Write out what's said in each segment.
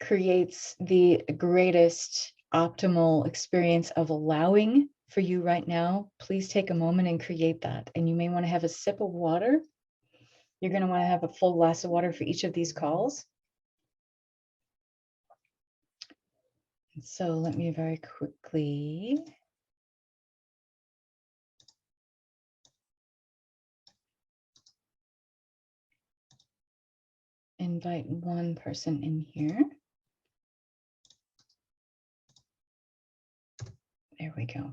creates the greatest optimal experience of allowing for you right now, please take a moment and create that. And you may want to have a sip of water. You're going to want to have a full glass of water for each of these calls. So let me very quickly invite one person in here. There we go.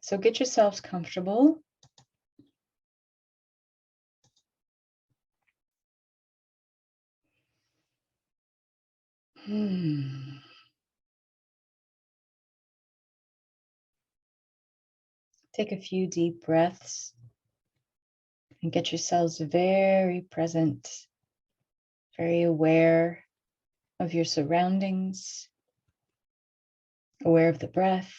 So get yourselves comfortable. Take a few deep breaths and get yourselves very present, very aware of your surroundings, aware of the breath,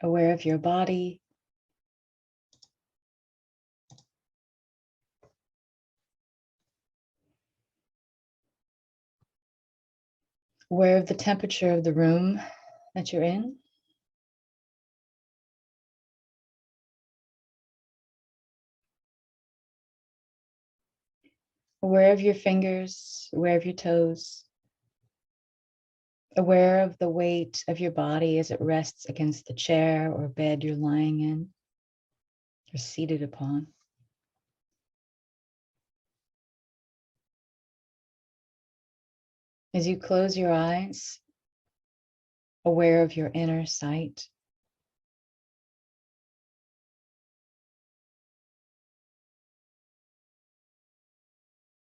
aware of your body. Aware of the temperature of the room that you're in. Aware of your fingers, aware of your toes. Aware of the weight of your body as it rests against the chair or bed you're lying in or seated upon. As you close your eyes, aware of your inner sight.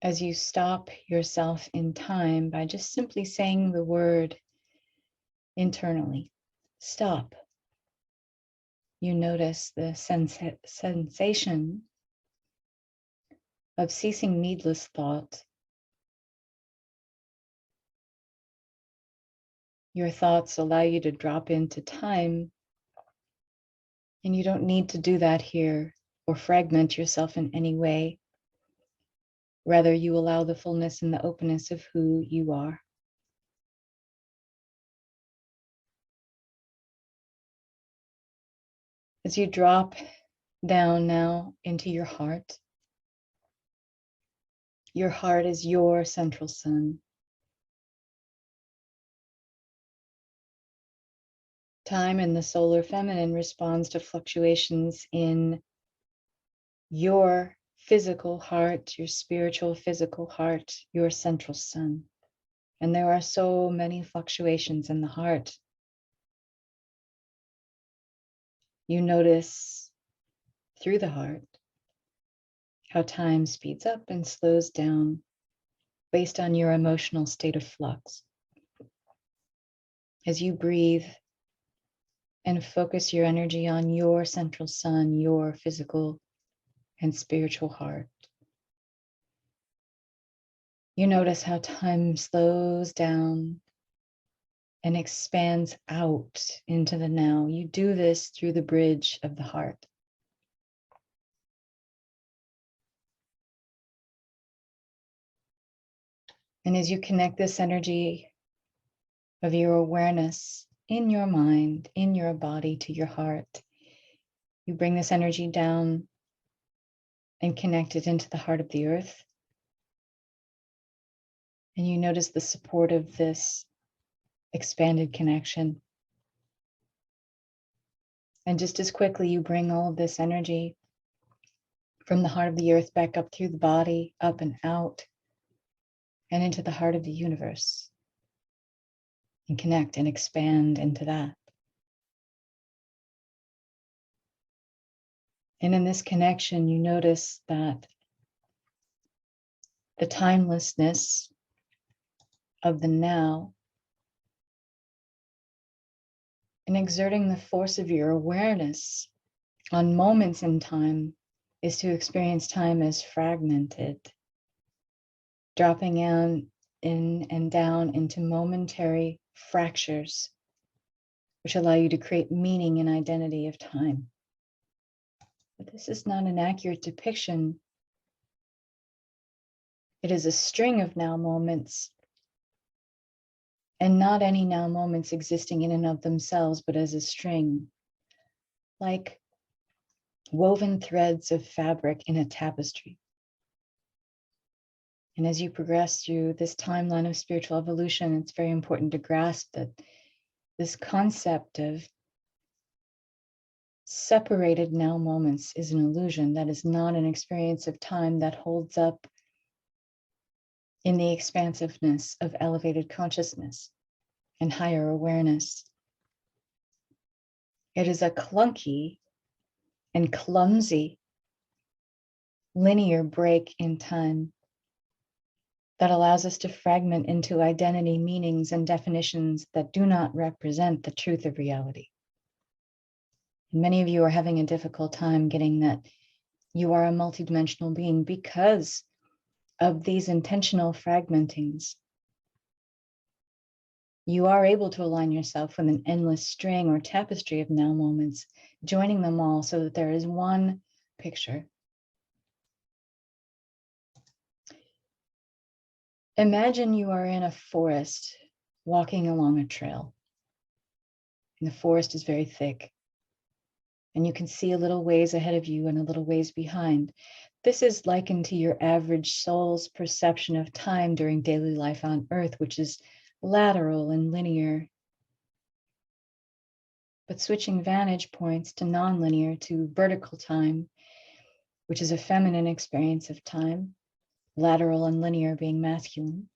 As you stop yourself in time by just simply saying the word internally, stop. You notice the sensation of ceasing needless thought. Your thoughts allow you to drop into time, and you don't need to do that here or fragment yourself in any way. Rather, you allow the fullness and the openness of who you are. As you drop down now into your heart is your central sun. Time in the solar feminine responds to fluctuations in your physical heart, your spiritual physical heart, your central sun. And there are so many fluctuations in the heart. You notice through the heart how time speeds up and slows down based on your emotional state of flux. As you breathe and focus your energy on your central sun, your physical and spiritual heart, you notice how time slows down and expands out into the now. You do this through the bridge of the heart. And as you connect this energy of your awareness in your mind, in your body to your heart, you bring this energy down and connect it into the heart of the earth. And you notice the support of this expanded connection. And just as quickly, you bring all of this energy from the heart of the earth back up through the body, up and out, and into the heart of the universe. And connect and expand into that. And in this connection, you notice that the timelessness of the now, and exerting the force of your awareness on moments in time, is to experience time as fragmented, dropping in and down into momentary fractures, which allow you to create meaning and identity of time. But this is not an accurate depiction. It is a string of now moments and not any now moments existing in and of themselves, but as a string, like woven threads of fabric in a tapestry. And as you progress through this timeline of spiritual evolution, it's very important to grasp that this concept of separated now moments is an illusion. That is not an experience of time that holds up in the expansiveness of elevated consciousness and higher awareness. It is a clunky and clumsy linear break in time that allows us to fragment into identity, meanings, and definitions that do not represent the truth of reality. And many of you are having a difficult time getting that you are a multidimensional being because of these intentional fragmentings. You are able to align yourself with an endless string or tapestry of now moments, joining them all so that there is one picture. Imagine you are in a forest walking along a trail. And the forest is very thick. And you can see a little ways ahead of you and a little ways behind. This is likened to your average soul's perception of time during daily life on Earth, which is lateral and linear. But switching vantage points to nonlinear, to vertical time, which is a feminine experience of time, lateral and linear being masculine.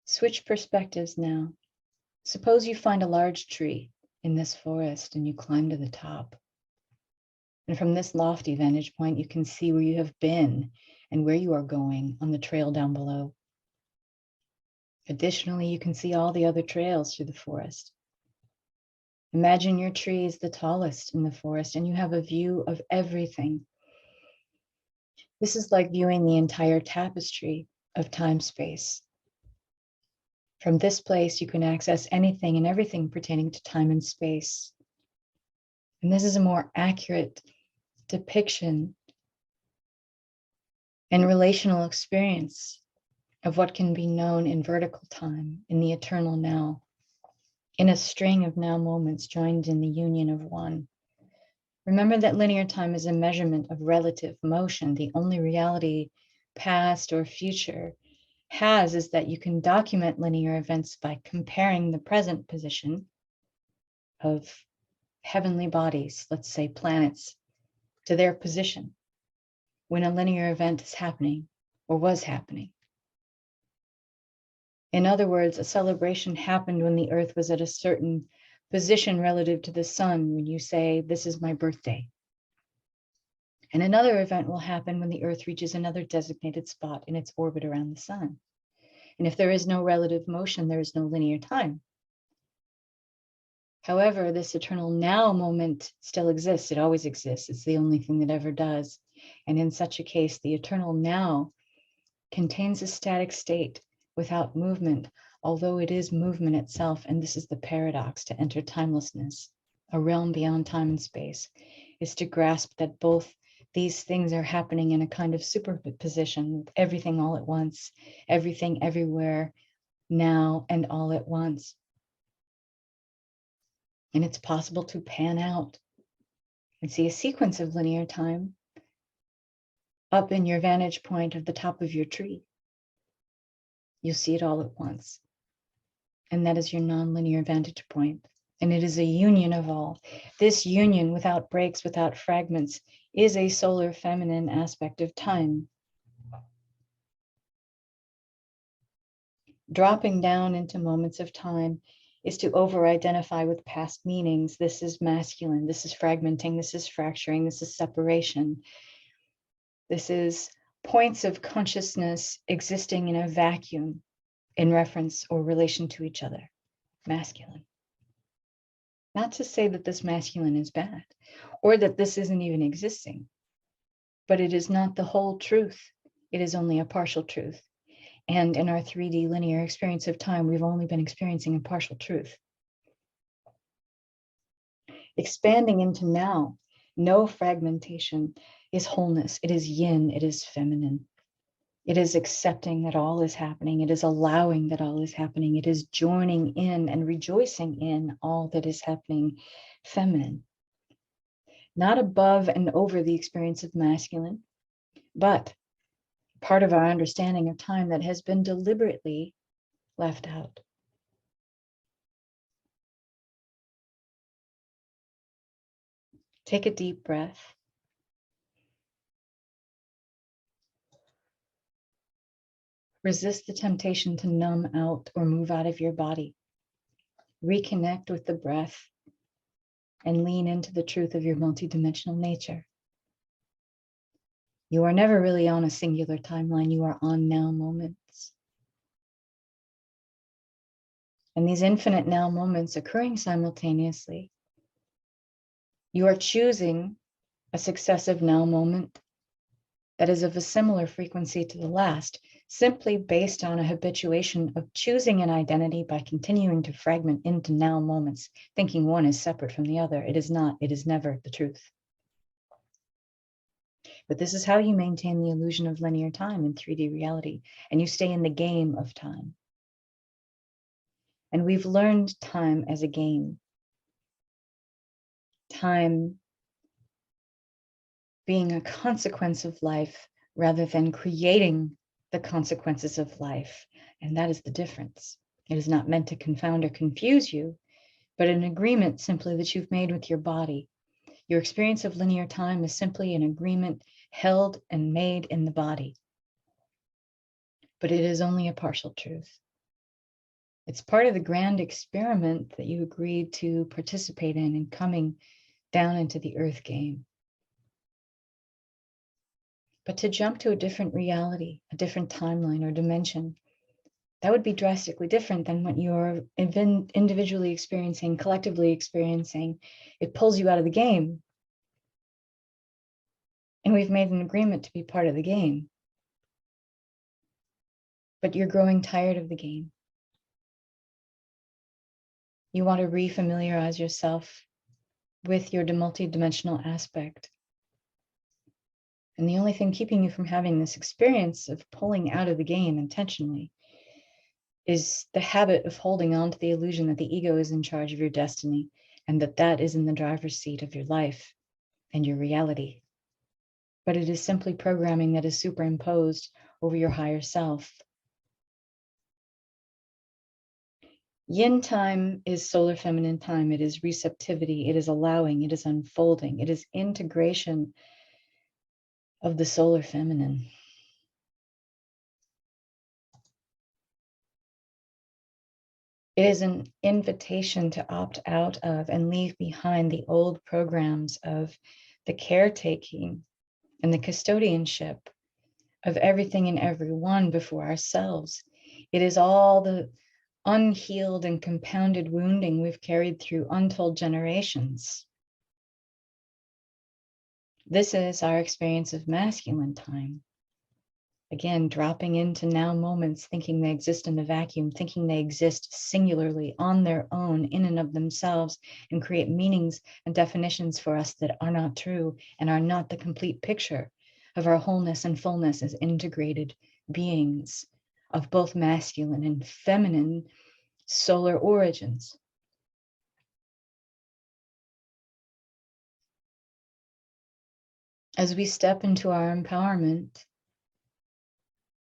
Switch perspectives now. Suppose you find a large tree in this forest and you climb to the top. And from this lofty vantage point, you can see where you have been and where you are going on the trail down below. Additionally, you can see all the other trails through the forest. Imagine your tree is the tallest in the forest and you have a view of everything. This is like viewing the entire tapestry of time-space. From this place, you can access anything and everything pertaining to time and space. And this is a more accurate depiction and relational experience of what can be known in vertical time, in the eternal now, in a string of now moments joined in the union of one. Remember that linear time is a measurement of relative motion. The only reality, past or future, has is that you can document linear events by comparing the present position of heavenly bodies, let's say planets, to their position when a linear event is happening or was happening. In other words, a celebration happened when the Earth was at a certain position relative to the sun, when you say, this is my birthday. And another event will happen when the Earth reaches another designated spot in its orbit around the sun. And if there is no relative motion, there is no linear time. However, this eternal now moment still exists. It always exists. It's the only thing that ever does. And in such a case, the eternal now contains a static state without movement, although it is movement itself. And this is the paradox: to enter timelessness, a realm beyond time and space, is to grasp that both these things are happening in a kind of superposition, everything all at once, everything everywhere, now and all at once. And it's possible to pan out and see a sequence of linear time up in your vantage point of the top of your tree. You'll see it all at once. And that is your nonlinear vantage point. And it is a union of all. This union, without breaks, without fragments, is a solar feminine aspect of time. Dropping down into moments of time is to over-identify with past meanings. This is masculine, this is fragmenting, this is fracturing, this is separation. This is points of consciousness existing in a vacuum in reference or relation to each other, masculine. Not to say that this masculine is bad or that this isn't even existing, but it is not the whole truth. It is only a partial truth. And in our 3D linear experience of time, we've only been experiencing a partial truth. Expanding into now, no fragmentation, is wholeness. It is yin, it is feminine. It is accepting that all is happening. It is allowing that all is happening. It is joining in and rejoicing in all that is happening feminine. Not above and over the experience of masculine, but part of our understanding of time that has been deliberately left out. Take a deep breath. Resist the temptation to numb out or move out of your body. Reconnect with the breath and lean into the truth of your multidimensional nature. You are never really on a singular timeline. You are on now moments. And these infinite now moments occurring simultaneously, you are choosing a successive now moment that is of a similar frequency to the last, simply based on a habituation of choosing an identity by continuing to fragment into now moments, thinking one is separate from the other. It is not, it is never the truth. But this is how you maintain the illusion of linear time in 3D reality, and you stay in the game of time. And we've learned time as a game. Time being a consequence of life rather than creating the consequences of life. And that is the difference. It is not meant to confound or confuse you, but an agreement simply that you've made with your body. Your experience of linear time is simply an agreement held and made in the body. But it is only a partial truth. It's part of the grand experiment that you agreed to participate in coming down into the earth game. But to jump to a different reality, a different timeline or dimension, that would be drastically different than what you're individually experiencing, collectively experiencing. It pulls you out of the game. And we've made an agreement to be part of the game. But you're growing tired of the game. You want to refamiliarize yourself with your multidimensional aspect. And the only thing keeping you from having this experience of pulling out of the game intentionally is the habit of holding on to the illusion that the ego is in charge of your destiny and that that is in the driver's seat of your life and your reality. But it is simply programming that is superimposed over your higher self. Yin time is solar feminine time. It is receptivity. It is allowing. It is unfolding. It is integration of the solar feminine. It is an invitation to opt out of and leave behind the old programs of the caretaking and the custodianship of everything and everyone before ourselves. It is all the unhealed and compounded wounding we've carried through untold generations. This is our experience of masculine time. Again, dropping into now moments, thinking they exist in a vacuum, thinking they exist singularly on their own, in and of themselves, and create meanings and definitions for us that are not true and are not the complete picture of our wholeness and fullness as integrated beings of both masculine and feminine solar origins. As we step into our empowerment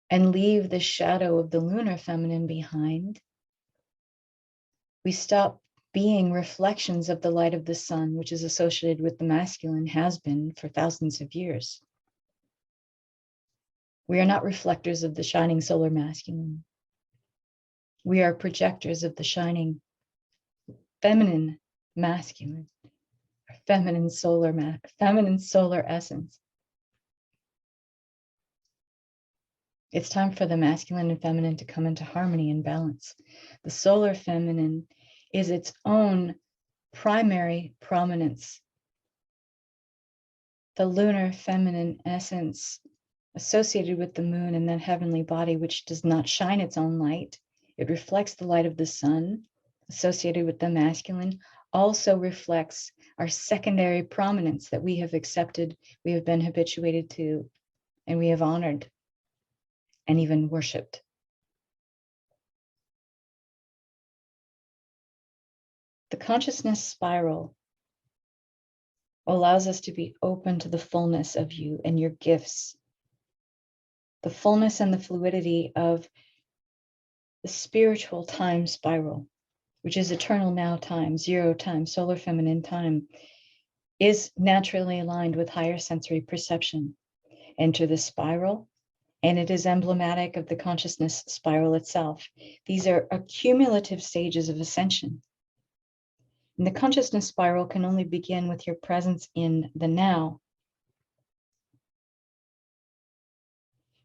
and leave the shadow of the lunar feminine behind, we stop being reflections of the light of the sun, which is associated with the masculine, has been for thousands of years. We are not reflectors of the shining solar masculine. We are projectors of the shining feminine masculine, feminine solar essence. It's time for the masculine and feminine to come into harmony and balance. The solar feminine is its own primary prominence. The lunar feminine essence associated with the moon and that heavenly body, which does not shine its own light, it reflects the light of the sun, associated with the masculine, also reflects our secondary prominence that we have accepted, we have been habituated to, and we have honored. and even worshipped. The consciousness spiral allows us to be open to the fullness of you and your gifts, the fullness and the fluidity of the spiritual time spiral, which is eternal now time, zero time, solar feminine time, is naturally aligned with higher sensory perception. Enter the spiral, and it is emblematic of the consciousness spiral itself. These are accumulative stages of ascension. And the consciousness spiral can only begin with your presence in the now.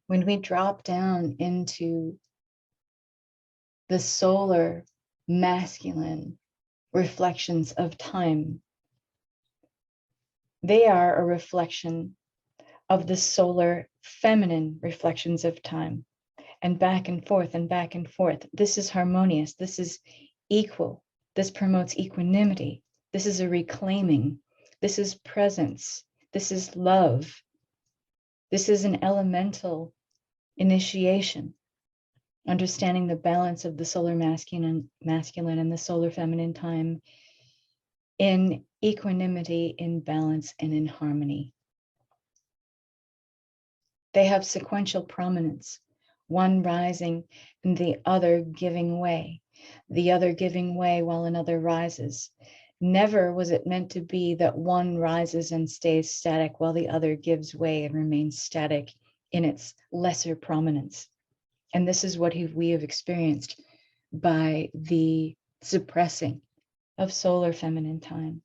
When we drop down into the solar masculine reflections of time, they are a reflection of the solar feminine reflections of time, and back and forth and back and forth. This is harmonious. This is equal. This promotes equanimity. This is a reclaiming. This is presence. This is love. This is an elemental initiation, understanding the balance of the solar masculine and the solar feminine time in equanimity, in balance, and in harmony. They have sequential prominence, one rising and the other giving way, the other giving way while another rises. Never was it meant to be that one rises and stays static while the other gives way and remains static in its lesser prominence. And this is what we have experienced by the suppressing of solar feminine time.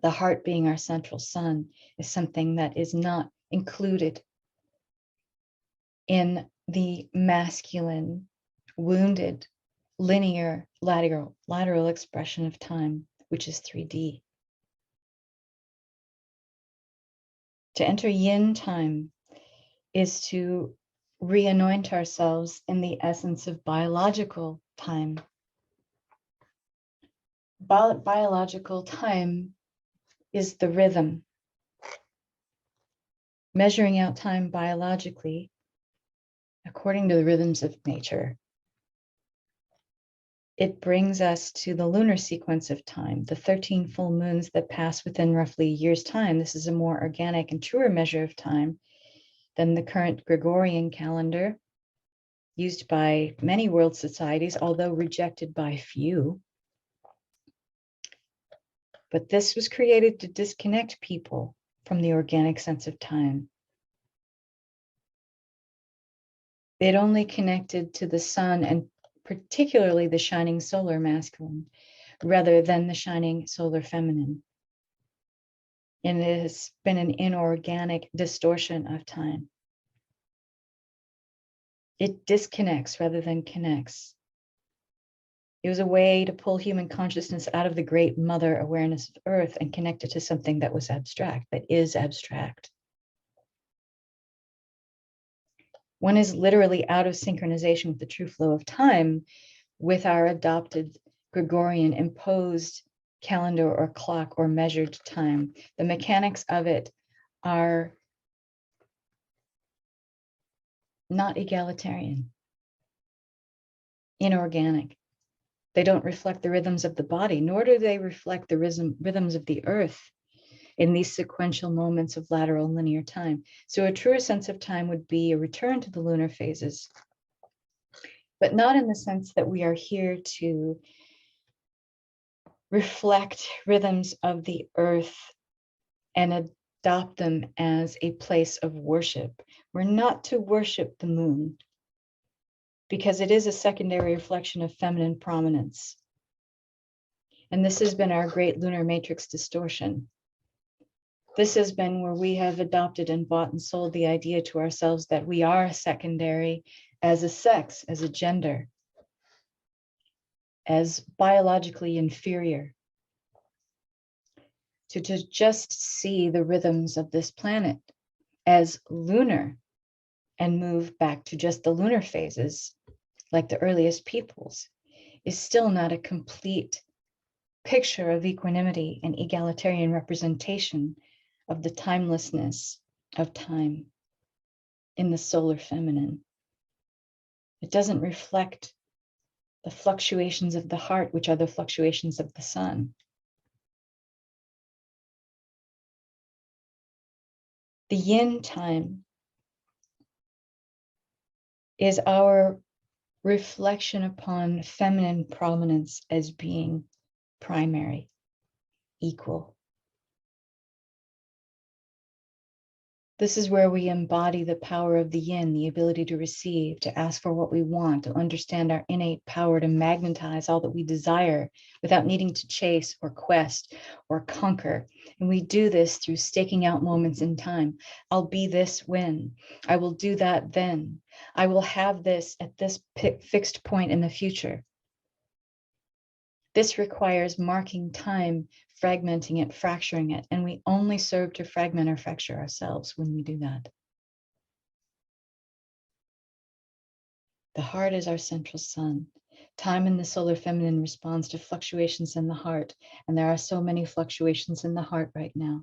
The heart, being our central sun, is something that is not included in the masculine, wounded, linear, lateral expression of time, which is 3D. To enter yin time is to re-anoint ourselves in the essence of biological time. Biological time is the rhythm. Measuring out time biologically, according to the rhythms of nature, it brings us to the lunar sequence of time, the 13 full moons that pass within roughly a year's time. This is a more organic and truer measure of time than the current Gregorian calendar, used by many world societies, although rejected by few. But this was created to disconnect people from the organic sense of time. It only connected to the sun, and particularly the shining solar masculine, rather than the shining solar feminine. And it has been an inorganic distortion of time. It disconnects rather than connects. It was a way to pull human consciousness out of the great mother awareness of Earth and connect it to something that was abstract, that is abstract. One is literally out of synchronization with the true flow of time, with our adopted Gregorian imposed calendar or clock or measured time. The mechanics of it are not egalitarian, inorganic. They don't reflect the rhythms of the body, nor do they reflect the rhythms of the earth in these sequential moments of lateral linear time. So a truer sense of time would be a return to the lunar phases, but not in the sense that we are here to reflect rhythms of the earth and adopt them as a place of worship. We're not to worship the moon, because it is a secondary reflection of feminine prominence. And this has been our great lunar matrix distortion. This has been where we have adopted and bought and sold the idea to ourselves that we are secondary as a sex, as a gender, as biologically inferior. To just see the rhythms of this planet as lunar and move back to just the lunar phases, like the earliest peoples, is still not a complete picture of equanimity and egalitarian representation of the timelessness of time. in the solar feminine. It doesn't reflect the fluctuations of the heart, which are the fluctuations of the sun. The yin time is our reflection upon feminine prominence as being primary, equal. This is where we embody the power of the yin, the ability to receive, to ask for what we want, to understand our innate power to magnetize all that we desire without needing to chase or quest or conquer. And we do this through staking out moments in time. I'll be this when. I will do that then. I will have this at this fixed point in the future. This requires marking time, fragmenting it, fracturing it, and we only serve to fragment or fracture ourselves when we do that. The heart is our central sun. Time in the solar feminine responds to fluctuations in the heart, and there are so many fluctuations in the heart right now.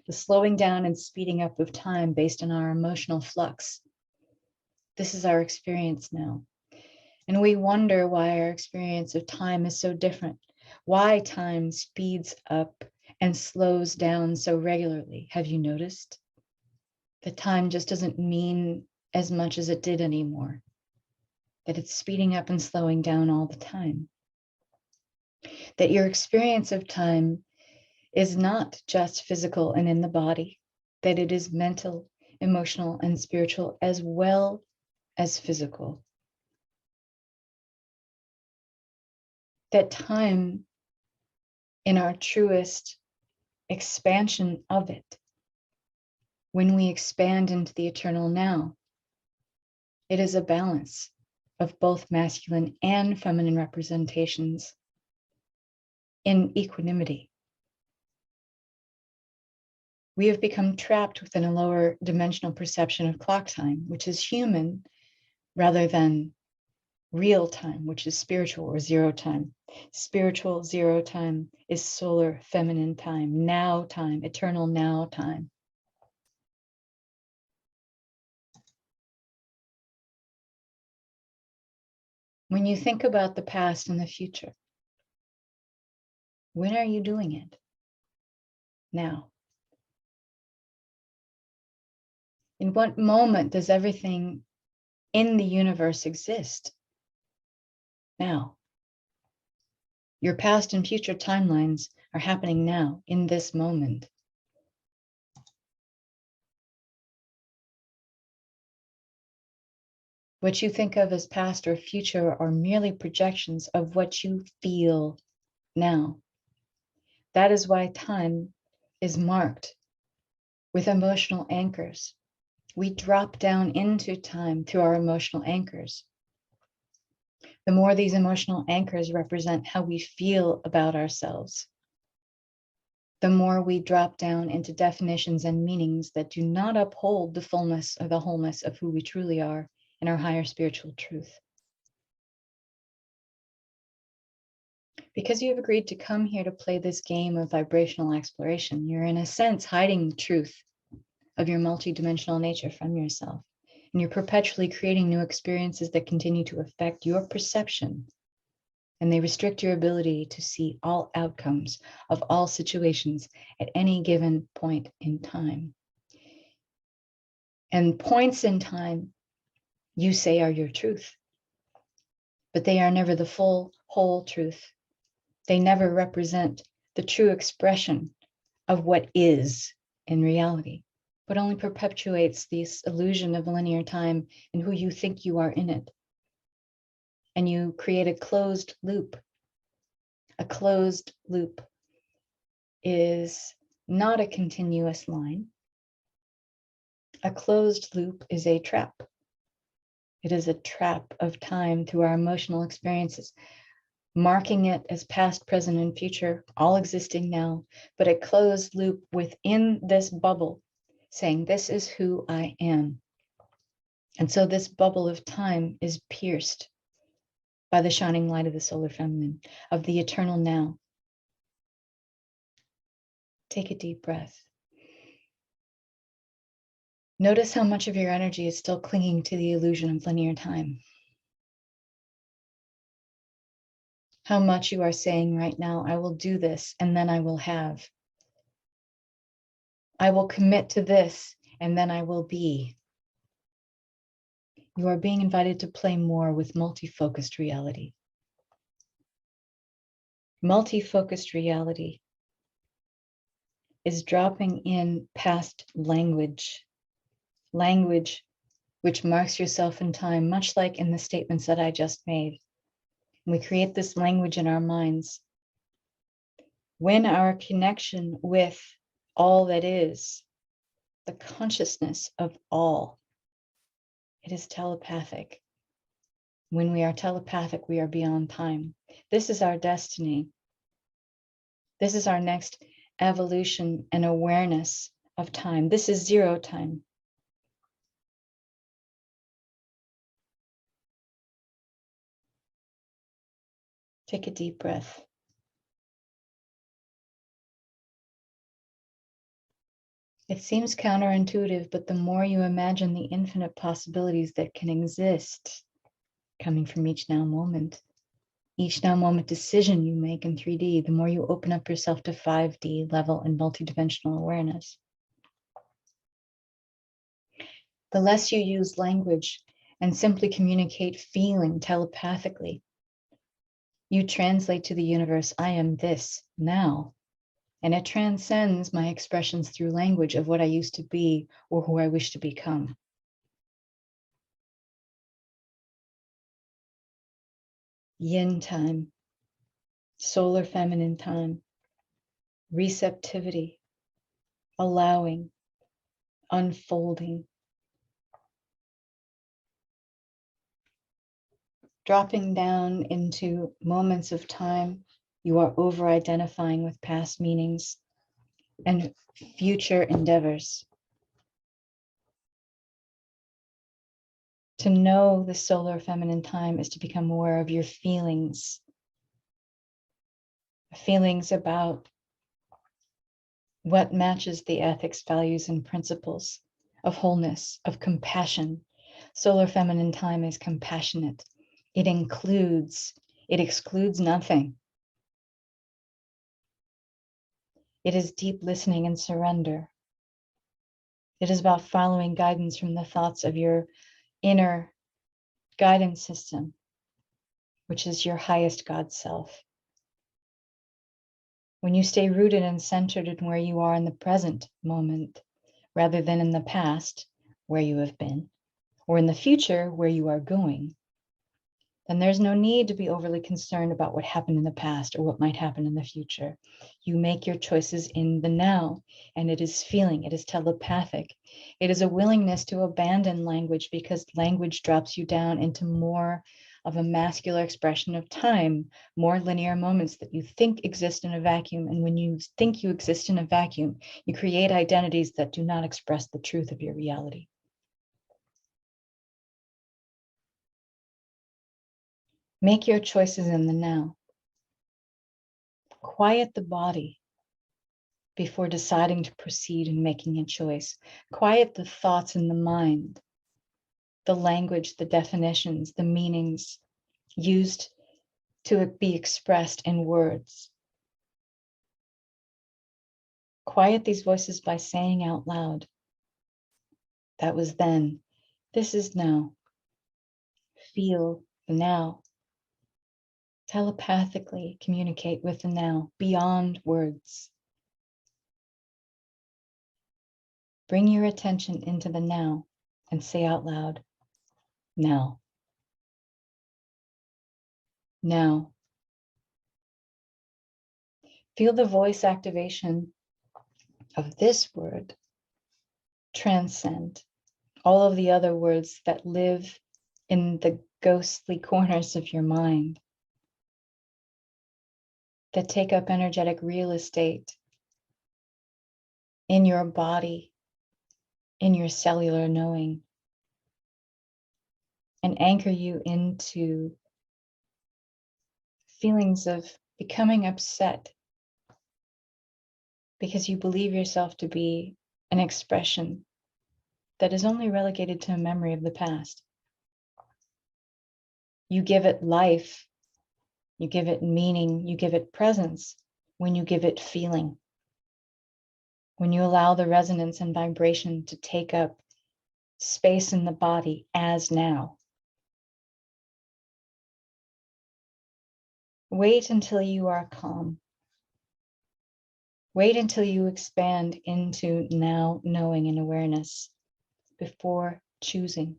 The slowing down and speeding up of time based on our emotional flux. This is our experience now. And we wonder why our experience of time is so different, why time speeds up and slows down so regularly. Have you noticed? That time just doesn't mean as much as it did anymore, that it's speeding up and slowing down all the time. That your experience of time is not just physical and in the body, that it is mental, emotional, and spiritual as well as physical. That time, in our truest expansion of it, when we expand into the eternal now, it is a balance of both masculine and feminine representations in equanimity. We have become trapped within a lower dimensional perception of clock time, which is human, rather than real time, which is spiritual or zero time. Spiritual zero time is solar feminine time, now time, eternal now time. When you think about the past and the future, when are you doing it? Now. In what moment does everything in the universe exist? Now. Your past and future timelines are happening now, in this moment. What you think of as past or future are merely projections of what you feel now. That is why time is marked with emotional anchors. We drop down into time through our emotional anchors. The more these emotional anchors represent how we feel about ourselves, the more we drop down into definitions and meanings that do not uphold the fullness or the wholeness of who we truly are in our higher spiritual truth. Because you have agreed to come here to play this game of vibrational exploration, you're in a sense hiding the truth of your multidimensional nature from yourself. And you're perpetually creating new experiences that continue to affect your perception. And they restrict your ability to see all outcomes of all situations at any given point in time. And points in time, you say, are your truth. But they are never the full, whole truth. They never represent the true expression of what is in reality, but only perpetuates this illusion of linear time and who you think you are in it. And you create a closed loop. A closed loop is not a continuous line. A closed loop is a trap. It is a trap of time through our emotional experiences, marking it as past, present, and future, all existing now, but a closed loop within this bubble, saying, this is who I am. And so this bubble of time is pierced by the shining light of the solar feminine, of the eternal now. Take a deep breath. Notice how much of your energy is still clinging to the illusion of linear time. How much you are saying right now, I will do this and then I will have. I will commit to this and then I will be. You are being invited to play more with multi-focused reality. Multi-focused reality is dropping in past language which marks yourself in time, much like in the statements that I just made. We create this language in our minds. When our connection with all that is, the consciousness of all, it is telepathic. When we are telepathic, we are beyond time. This is our destiny. This is our next evolution and awareness of time. This is zero time. Take a deep breath. It seems counterintuitive, but the more you imagine the infinite possibilities that can exist coming from each now moment decision you make in 3D, the more you open up yourself to 5D level and multidimensional awareness. The less you use language and simply communicate feeling telepathically, you translate to the universe, I am this now. And it transcends my expressions through language of what I used to be or who I wish to become. Yin time, solar feminine time, receptivity, allowing, unfolding. Dropping down into moments of time, you are over-identifying with past meanings and future endeavors. To know the solar feminine time is to become aware of your feelings about what matches the ethics, values, and principles of wholeness, of compassion. Solar feminine time is compassionate. It excludes nothing. It is deep listening and surrender. It is about following guidance from the thoughts of your inner guidance system, which is your highest God self. When you stay rooted and centered in where you are in the present moment, rather than in the past, where you have been, or in the future, where you are going, then there's no need to be overly concerned about what happened in the past or what might happen in the future. You make your choices in the now, and it is feeling, it is telepathic. It is a willingness to abandon language because language drops you down into more of a masculine expression of time, more linear moments that you think exist in a vacuum. And when you think you exist in a vacuum, you create identities that do not express the truth of your reality. Make your choices in the now. Quiet the body before deciding to proceed in making a choice. Quiet the thoughts in the mind, the language, the definitions, the meanings used to be expressed in words. Quiet these voices by saying out loud, that was then, this is now. Feel the now. Telepathically communicate with the now, beyond words. Bring your attention into the now and say out loud, now. Now. Feel the voice activation of this word transcend all of the other words that live in the ghostly corners of your mind, that take up energetic real estate in your body, in your cellular knowing, and anchor you into feelings of becoming upset because you believe yourself to be an expression that is only relegated to a memory of the past. You give it life, you give it meaning, you give it presence when you give it feeling. When you allow the resonance and vibration to take up space in the body as now. Wait until you are calm. Wait until you expand into now knowing and awareness before choosing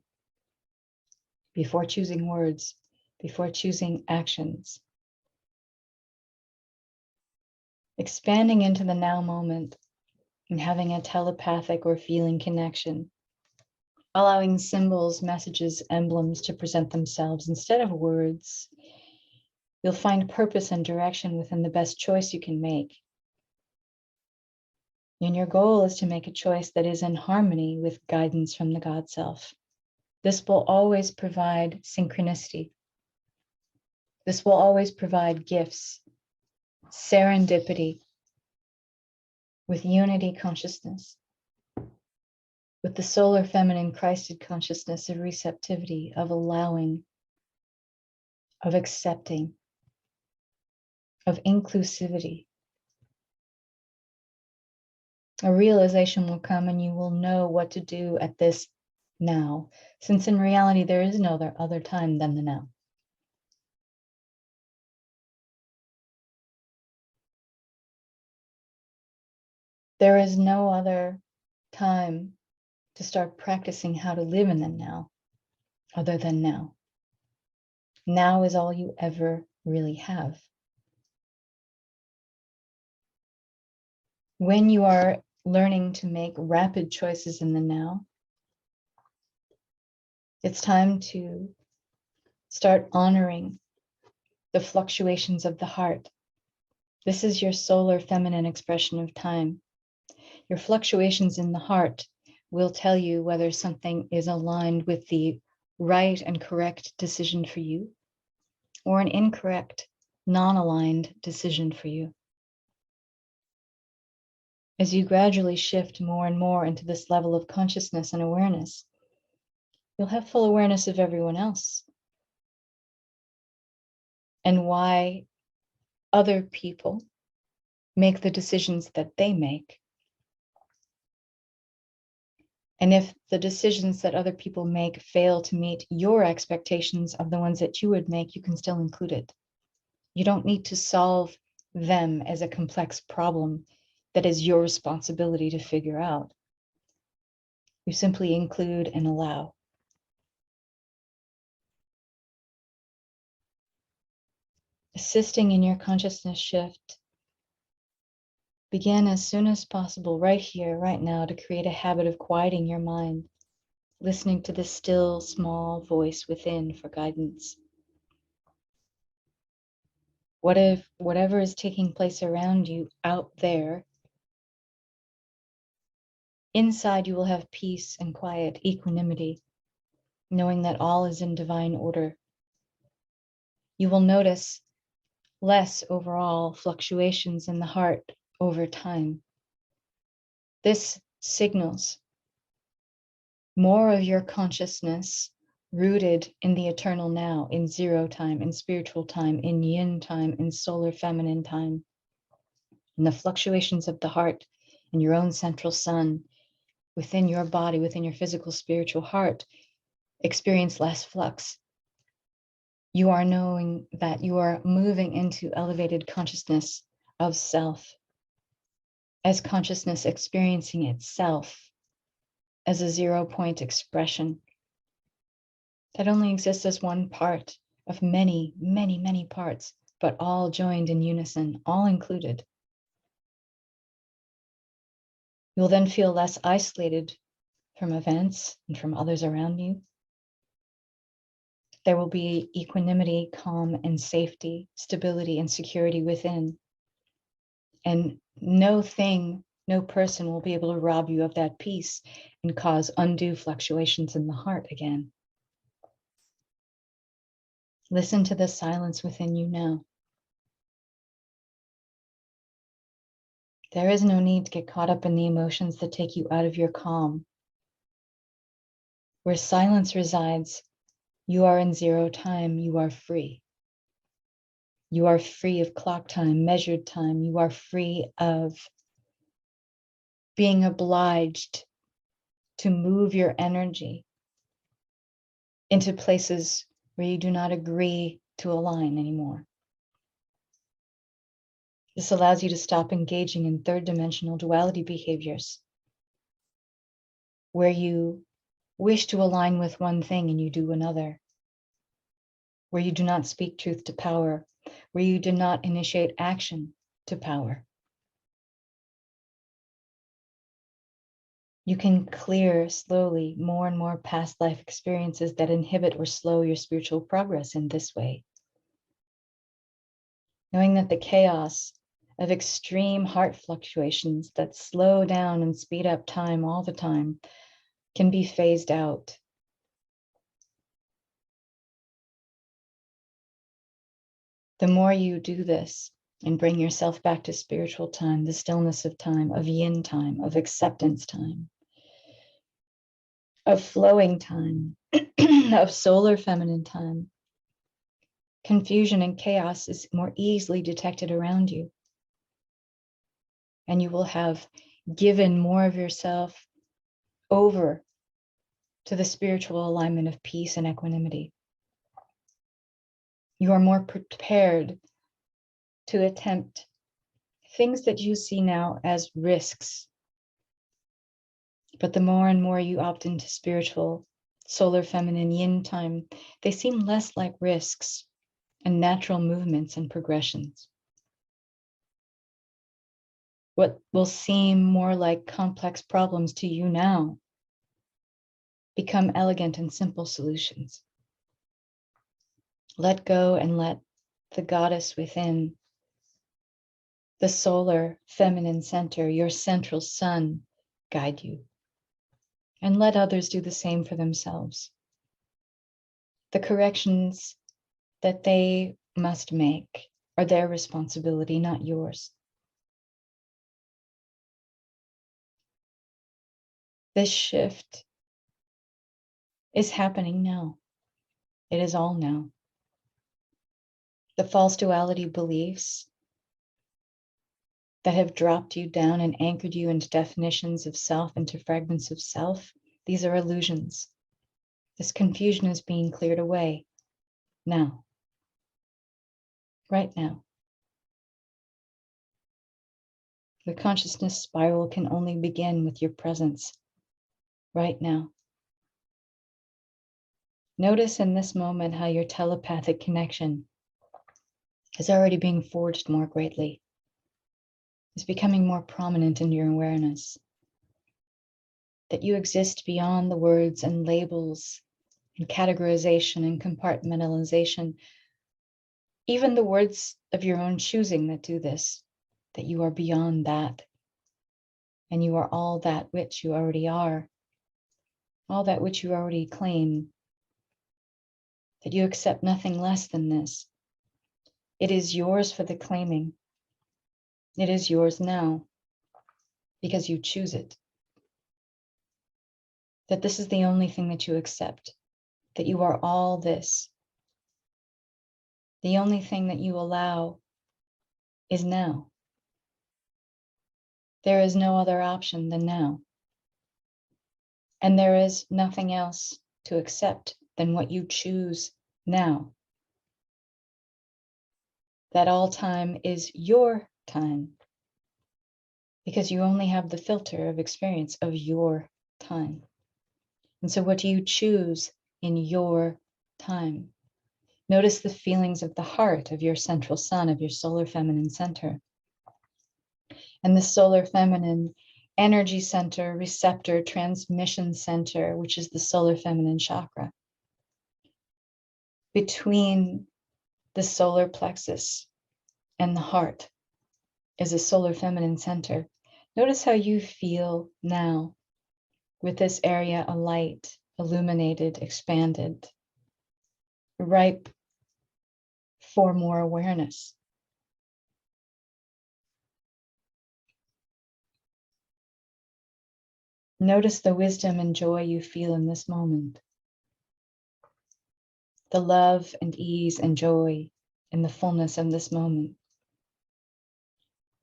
words, before choosing actions. Expanding into the now moment and having a telepathic or feeling connection. Allowing symbols, messages, emblems to present themselves instead of words. You'll find purpose and direction within the best choice you can make. And your goal is to make a choice that is in harmony with guidance from the God Self. This will always provide synchronicity. This will always provide gifts, serendipity, with unity consciousness, with the solar feminine Christed consciousness of receptivity, of allowing, of accepting, of inclusivity. A realization will come and you will know what to do at this now, since in reality there is no other time than the now. There is no other time to start practicing how to live in the now, other than now. Now is all you ever really have. When you are learning to make rapid choices in the now, it's time to start honoring the fluctuations of the heart. This is your solar feminine expression of time. Your fluctuations in the heart will tell you whether something is aligned with the right and correct decision for you or an incorrect, non-aligned decision for you. As you gradually shift more and more into this level of consciousness and awareness, you'll have full awareness of everyone else and why other people make the decisions that they make. And if the decisions that other people make fail to meet your expectations of the ones that you would make, you can still include it. You don't need to solve them as a complex problem that is your responsibility to figure out. You simply include and allow. Assisting in your consciousness shift, begin as soon as possible, right here, right now, to create a habit of quieting your mind, listening to the still, small voice within for guidance. What if whatever is taking place around you out there, inside you will have peace and quiet, equanimity, knowing that all is in divine order. You will notice less overall fluctuations in the heart over time. This signals more of your consciousness rooted in the eternal now, in zero time, in spiritual time, in yin time, in solar feminine time. And the fluctuations of the heart and your own central sun within your body, within your physical, spiritual heart, experience less flux. You are knowing that you are moving into elevated consciousness of self, as consciousness experiencing itself as a 0 point expression that only exists as one part of many, many, many parts, but all joined in unison, all included. You'll then feel less isolated from events and from others around you. There will be equanimity, calm, and safety, stability, and security within. And no thing, no person will be able to rob you of that peace and cause undue fluctuations in the heart again. Listen to the silence within you now. There is no need to get caught up in the emotions that take you out of your calm. Where silence resides, you are in zero time, you are free. You are free of clock time, measured time. You are free of being obliged to move your energy into places where you do not agree to align anymore. This allows you to stop engaging in third dimensional duality behaviors, where you wish to align with one thing and you do another, where you do not speak truth to power, where you do not initiate action to power. You can clear slowly more and more past life experiences that inhibit or slow your spiritual progress in this way. Knowing that the chaos of extreme heart fluctuations that slow down and speed up time all the time can be phased out. The more you do this and bring yourself back to spiritual time, the stillness of time, of yin time, of acceptance time, of flowing time, of solar feminine time, confusion and chaos is more easily detected around you. And you will have given more of yourself over to the spiritual alignment of peace and equanimity. You are more prepared to attempt things that you see now as risks. But the more and more you opt into spiritual, solar feminine yin time, they seem less like risks and natural movements and progressions. What will seem more like complex problems to you now become elegant and simple solutions. Let go and let the goddess within, the solar feminine center, your central sun, guide you. And let others do the same for themselves. The corrections that they must make are their responsibility, not yours. This shift is happening now. It is all now. The false duality beliefs that have dropped you down and anchored you into definitions of self, into fragments of self, these are illusions. This confusion is being cleared away now, right now. The consciousness spiral can only begin with your presence right now. Notice in this moment how your telepathic connection is already being forged more greatly. It's becoming more prominent in your awareness. That you exist beyond the words and labels and categorization and compartmentalization, even the words of your own choosing that do this, that you are beyond that. And you are all that which you already are, all that which you already claim, that you accept nothing less than this. It is yours for the claiming. It is yours now because you choose it. That this is the only thing that you accept, that you are all this. The only thing that you allow is now. There is no other option than now. And there is nothing else to accept than what you choose now. That all time is your time, because you only have the filter of experience of your time. And so what do you choose in your time? Notice the feelings of the heart of your central sun, of your solar feminine center. And the solar feminine energy center, receptor, transmission center, which is the solar feminine chakra. Between the solar plexus and the heart is a solar feminine center. Notice how you feel now with this area alight, illuminated, expanded, ripe for more awareness. Notice the wisdom and joy you feel in this moment. The love and ease and joy in the fullness of this moment.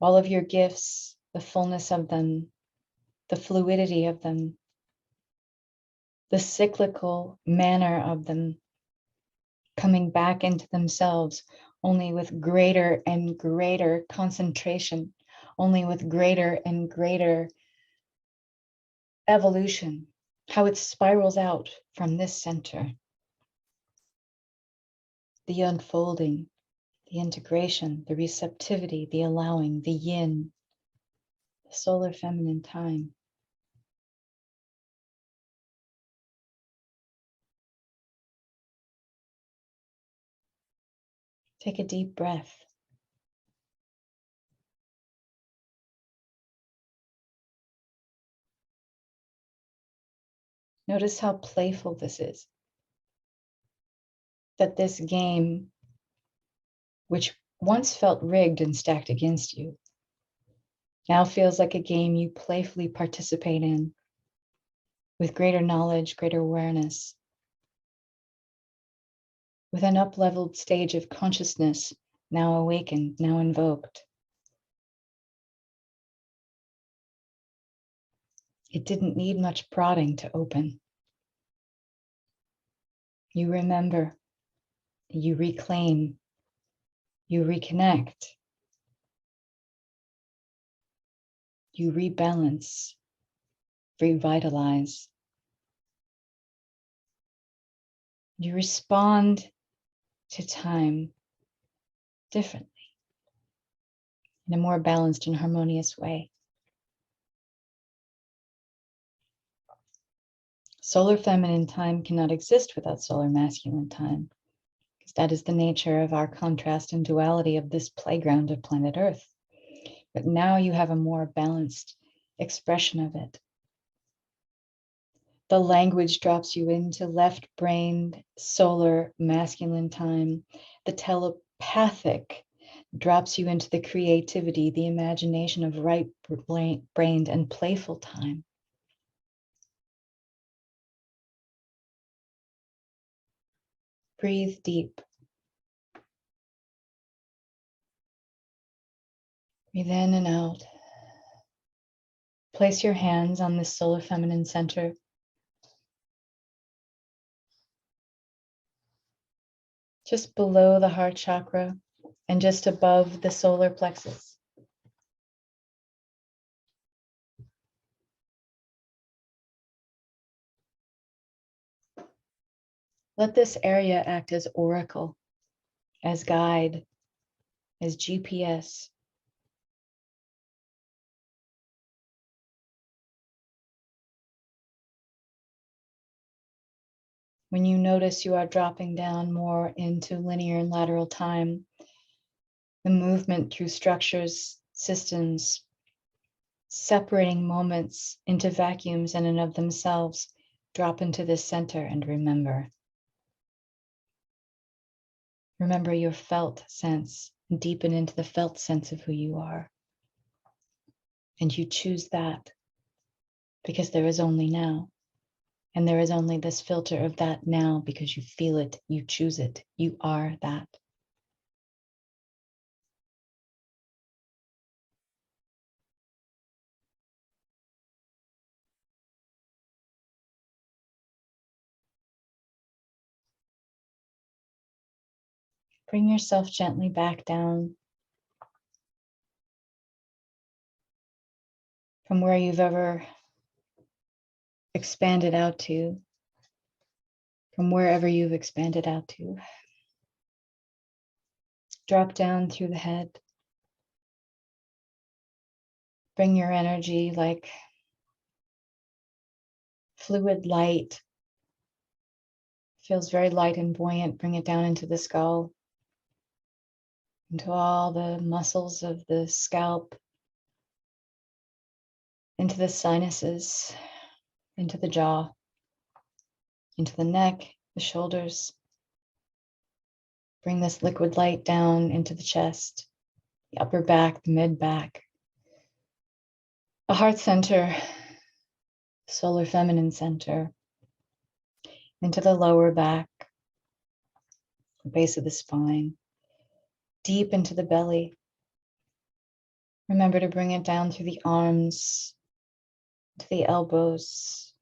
All of your gifts, the fullness of them, the fluidity of them, the cyclical manner of them, coming back into themselves only with greater and greater concentration, only with greater and greater evolution, how it spirals out from this center. The unfolding, the integration, the receptivity, the allowing, the yin, the solar feminine time. Take a deep breath. Notice how playful this is. That this game, which once felt rigged and stacked against you, now feels like a game you playfully participate in with greater knowledge, greater awareness, with an up-leveled stage of consciousness now awakened, now invoked. It didn't need much prodding to open. You remember, you reclaim, you reconnect, you rebalance, revitalize. You respond to time differently, in a more balanced and harmonious way. Solar feminine time cannot exist without solar masculine time, because that is the nature of our contrast and duality of this playground of planet Earth. But now you have a more balanced expression of it. The language drops you into left-brained solar masculine time. The telepathic drops you into the creativity, the imagination of right-brained and playful time. Breathe deep. Breathe in and out. Place your hands on this solar feminine center. Just below the heart chakra and just above the solar plexus. Let this area act as oracle, as guide, as GPS. When you notice you are dropping down more into linear and lateral time, the movement through structures, systems, separating moments into vacuums in and of themselves, drop into this center and remember. Remember your felt sense, and deepen into the felt sense of who you are. And you choose that because there is only now. And there is only this filter of that now because you feel it, you choose it, you are that. Bring yourself gently back down from where you've ever expanded out to, from wherever you've expanded out to. Drop down through the head. Bring your energy like fluid light. Feels very light and buoyant. Bring it down into the skull, into all the muscles of the scalp, into the sinuses, into the jaw, into the neck, the shoulders. Bring this liquid light down into the chest, the upper back, the mid back, the heart center, solar feminine center, into the lower back, the base of the spine, deep into the belly. Remember to bring it down through the arms, to the elbows,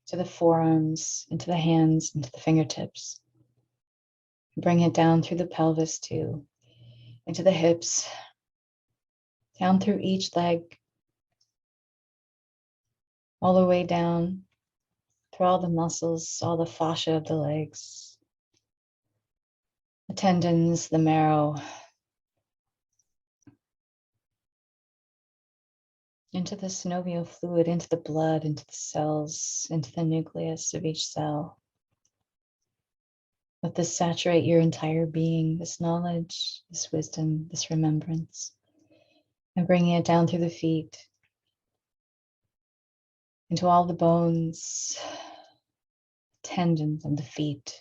to the forearms, into the hands, into the fingertips. Bring it down through the pelvis too, into the hips, down through each leg, all the way down through all the muscles, all the fascia of the legs, the tendons, the marrow, into the synovial fluid, into the blood, into the cells, into the nucleus of each cell. Let this saturate your entire being, this knowledge, this wisdom, this remembrance, and bringing it down through the feet, into all the bones, tendons of the feet,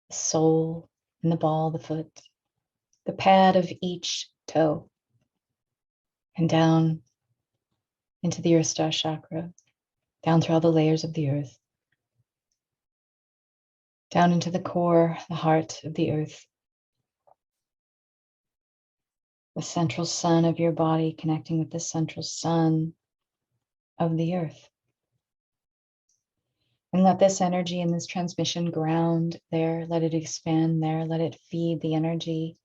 the sole and the ball of the foot, the pad of each toe, and down into the earth star chakra, down through all the layers of the earth, down into the core, the heart of the earth, the central sun of your body connecting with the central sun of the earth. And let this energy and this transmission ground there, let it expand there, let it feed the energy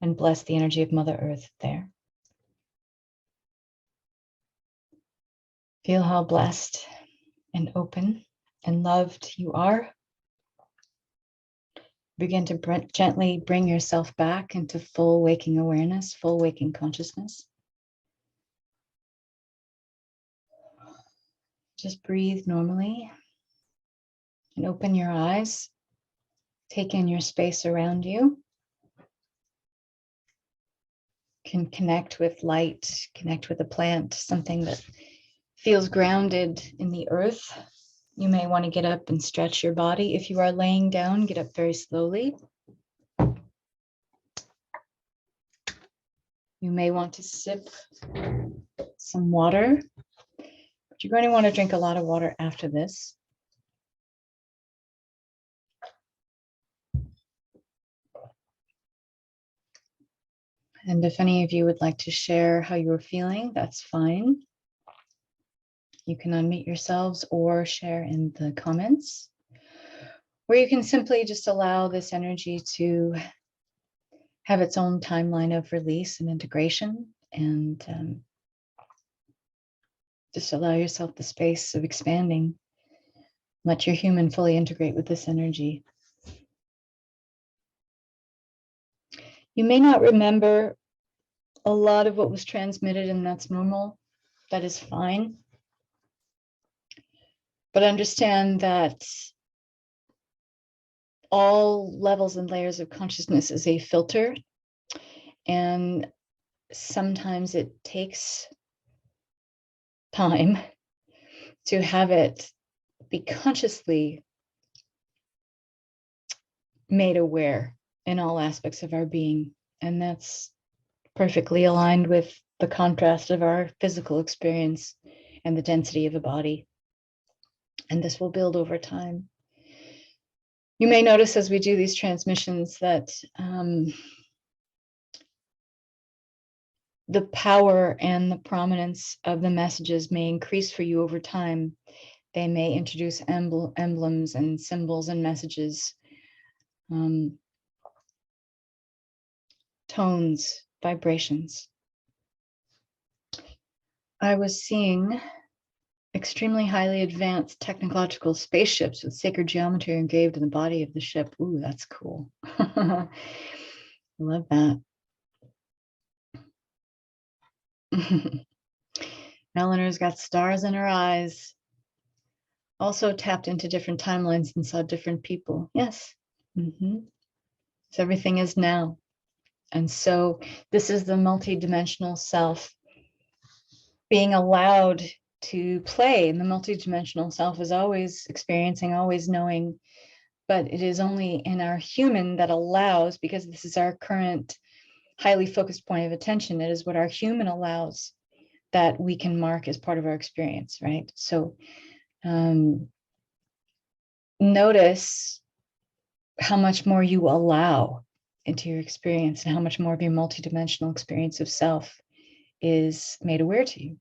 and bless the energy of Mother Earth there. Feel how blessed and open and loved you are. Begin to gently bring yourself back into full waking awareness, full waking consciousness. Just breathe normally and open your eyes. Take in your space around you. Can connect with light, connect with a plant, something that feels grounded in the earth. You may want to get up and stretch your body. If you are laying down, get up very slowly. You may want to sip some water, but you're going to want to drink a lot of water after this. And if any of you would like to share how you're feeling, that's fine. You can unmute yourselves or share in the comments, or you can simply just allow this energy to have its own timeline of release and integration, and just allow yourself the space of expanding. Let your human fully integrate with this energy. You may not remember a lot of what was transmitted, and that's normal. That is fine. But understand that all levels and layers of consciousness is a filter, and sometimes it takes time to have it be consciously made aware in all aspects of our being. And that's perfectly aligned with the contrast of our physical experience and the density of a body. And this will build over time. You may notice as we do these transmissions that the power and the prominence of the messages may increase for you over time. They may introduce emblems and symbols and messages, tones, vibrations. I was seeing extremely highly advanced technological spaceships with sacred geometry engraved in the body of the ship. Ooh, that's cool. Love that. Eleanor's got stars in her eyes. Also tapped into different timelines and saw different people. Yes. So everything is now. And so this is the multidimensional self being allowed to play. And the multidimensional self is always experiencing, always knowing, but it is only in our human that allows, because this is our current highly focused point of attention. It is what our human allows that we can mark as part of our experience, right? So notice how much more you allow into your experience and how much more of your multidimensional experience of self is made aware to you.